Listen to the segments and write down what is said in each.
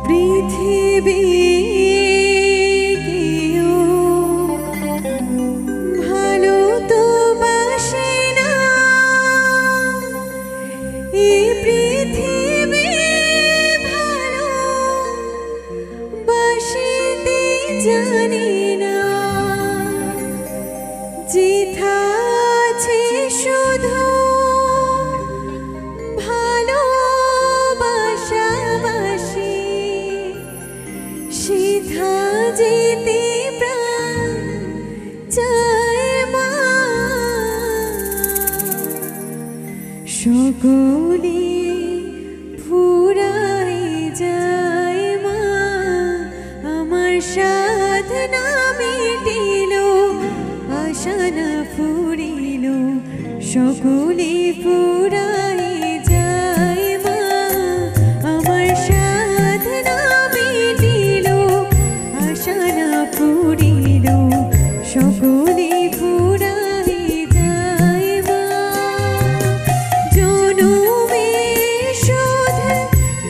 পৃথিবী জানি না যেথা আছে শুধু ভালোবাসাবাসি সেথা যেতে প্রাণ চায় মা সকলে ফুরাই যায় মা আমার সাধনা মিটিল আশা না ফুরিল সকলে ফুরাই যায় মা আমার সাধনা মিটিল আশা না ফুরিল সকলে ফুরাই যায় মা জনমে শোধ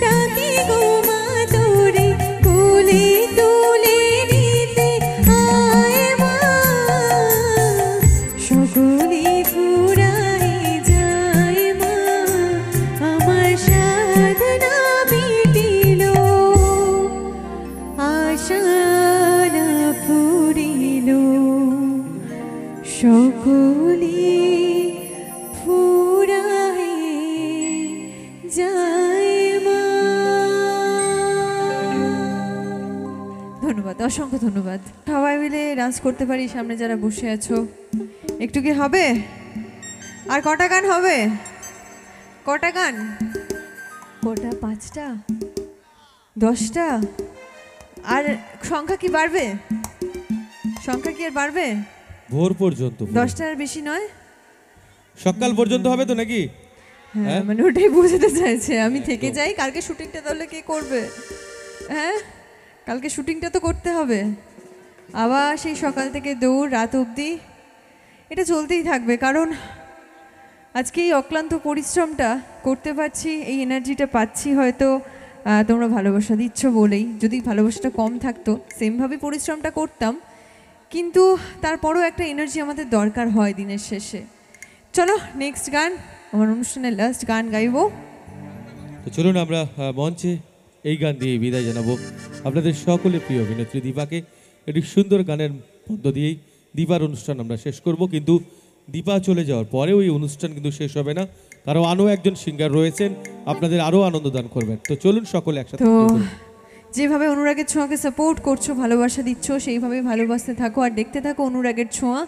ডাকি গো মা তোরে কোলে তুলে নিতে আয় মা সকলে ফুরাই যায় মা আমার সাধনা মিটিল আশা না ফুরিল সকলে ফুরাই যায় মা। ধন্যবাদ, অসংখ্য ধন্যবাদ। সবাই মিলে ডান্স করতে পারি সামনে যারা বসে আছো। একটু কি হবে? আর কটা গান হবে? কটা গান? কটা? 5টা 10টা? আর সংখ্যা কি বাড়বে? সংখ্যা কি আর বাড়বে? ভোর পর্যন্ত 10টার বেশি নয়, সকাল পর্যন্ত হবে তো নাকি? হ্যাঁ মানে ওটাই বুঝতে চাইছে। আমি থেকে যাই, কালকে শুটিংটা তাহলে কে করবে? হ্যাঁ কালকে শুটিংটা তো করতে হবে, আবার সেই সকাল থেকে দৌড় রাত অবধি এটা চলতেই থাকবে। কারণ আজকে এই অক্লান্ত পরিশ্রমটা করতে পারছি, এই এনার্জিটা পাচ্ছি হয়তো তোমরা ভালোবাসা দিচ্ছ বলেই। যদি ভালোবাসাটা কম থাকতো সেমভাবে পরিশ্রমটা করতাম, কিন্তু তারপরও একটা এনার্জি আমাদের দরকার হয় দিনের শেষে। চলো নেক্সট গান, আমার অনুষ্ঠানের লাস্ট গান গাইব। তো চলুন আমরা মঞ্চে এই গান দিয়ে বিদায় জানাবো আপনাদের সকলের প্রিয় অভিনেত্রী দীপাকে। একটি সুন্দর গানের মধ্য দিয়েই দীপার অনুষ্ঠান আমরা শেষ করব। কিন্তু দীপা চলে যাওয়ার পরেও এই অনুষ্ঠান কিন্তু শেষ হবে না, কারণ আরও একজন সিঙ্গার রয়েছেন আপনাদের আরও আনন্দ দান করবেন। তো চলুন সকলে একসাথে। তো যেভাবে অনুরাগের ছোঁয়াকে সাপোর্ট করছো, ভালোবাসা দিচ্ছ, সেইভাবে ভালোবাসতে থাকো আর দেখতে থাকো অনুরাগের ছোঁয়া।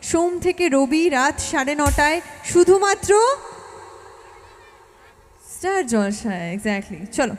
সোম থেকে রবি রাত 9:30 শুধুমাত্র স্টার জলসায়। এক্স্যাক্টলি, চলো।